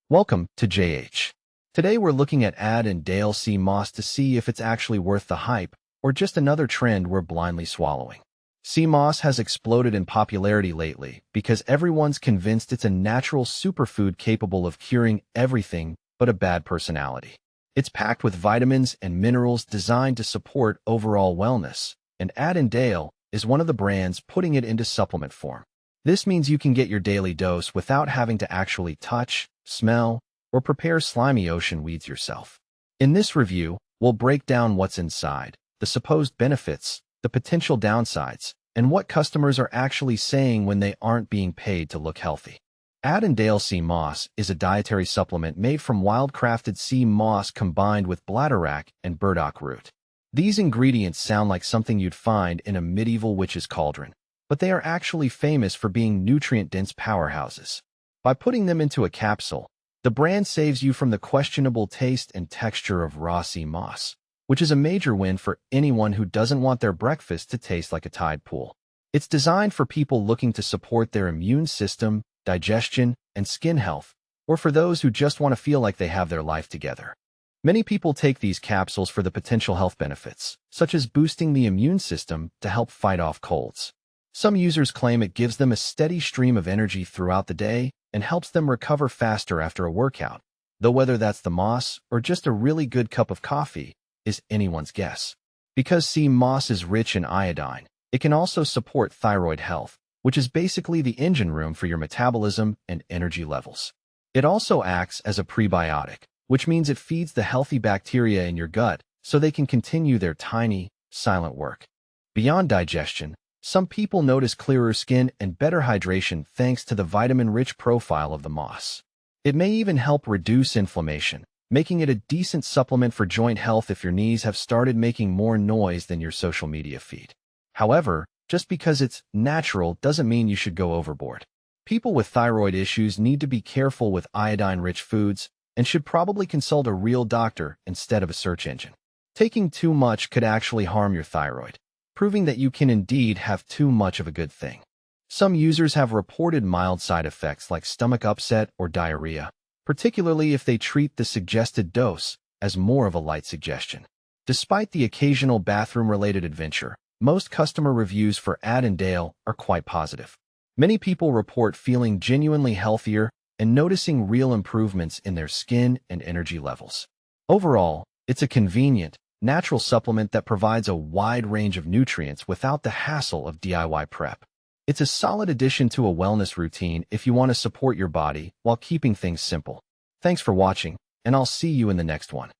Welcome to JH. Today we're looking at Adndale sea moss to see if it's actually worth the hype or just another trend we're blindly swallowing. Sea moss has exploded in popularity lately because everyone's convinced it's a natural superfood capable of curing everything but a bad personality. It's packed with vitamins and minerals designed to support overall wellness, and Adndale is one of the brands putting it into supplement form. This means you can get your daily dose without having to actually touch, smell, or prepare slimy ocean weeds yourself. In this review, we'll break down what's inside, the supposed benefits, the potential downsides, and what customers are actually saying when they aren't being paid to look healthy. Adndale sea moss is a dietary supplement made from wild-crafted sea moss combined with bladderwrack and burdock root. These ingredients sound like something you'd find in a medieval witch's cauldron, but they are actually famous for being nutrient-dense powerhouses. By putting them into a capsule, the brand saves you from the questionable taste and texture of raw sea moss, which is a major win for anyone who doesn't want their breakfast to taste like a tide pool. It's designed for people looking to support their immune system, digestion, and skin health, or for those who just want to feel like they have their life together. Many people take these capsules for the potential health benefits, such as boosting the immune system to help fight off colds. Some users claim it gives them a steady stream of energy throughout the day and helps them recover faster after a workout, though whether that's the moss or just a really good cup of coffee is anyone's guess. Because sea moss is rich in iodine, it can also support thyroid health, which is basically the engine room for your metabolism and energy levels. It also acts as a prebiotic, which means it feeds the healthy bacteria in your gut so they can continue their tiny, silent work. Beyond digestion, some people notice clearer skin and better hydration thanks to the vitamin-rich profile of the moss. It may even help reduce inflammation, making it a decent supplement for joint health if your knees have started making more noise than your social media feed. However, just because it's natural doesn't mean you should go overboard. People with thyroid issues need to be careful with iodine-rich foods and should probably consult a real doctor instead of a search engine. Taking too much could actually harm your thyroid, proving that you can indeed have too much of a good thing. Some users have reported mild side effects like stomach upset or diarrhea, particularly if they treat the suggested dose as more of a light suggestion. Despite the occasional bathroom-related adventure, most customer reviews for Adndale are quite positive. Many people report feeling genuinely healthier and noticing real improvements in their skin and energy levels. Overall, it's a convenient, natural supplement that provides a wide range of nutrients without the hassle of DIY prep. It's a solid addition to a wellness routine if you want to support your body while keeping things simple. Thanks for watching, and I'll see you in the next one.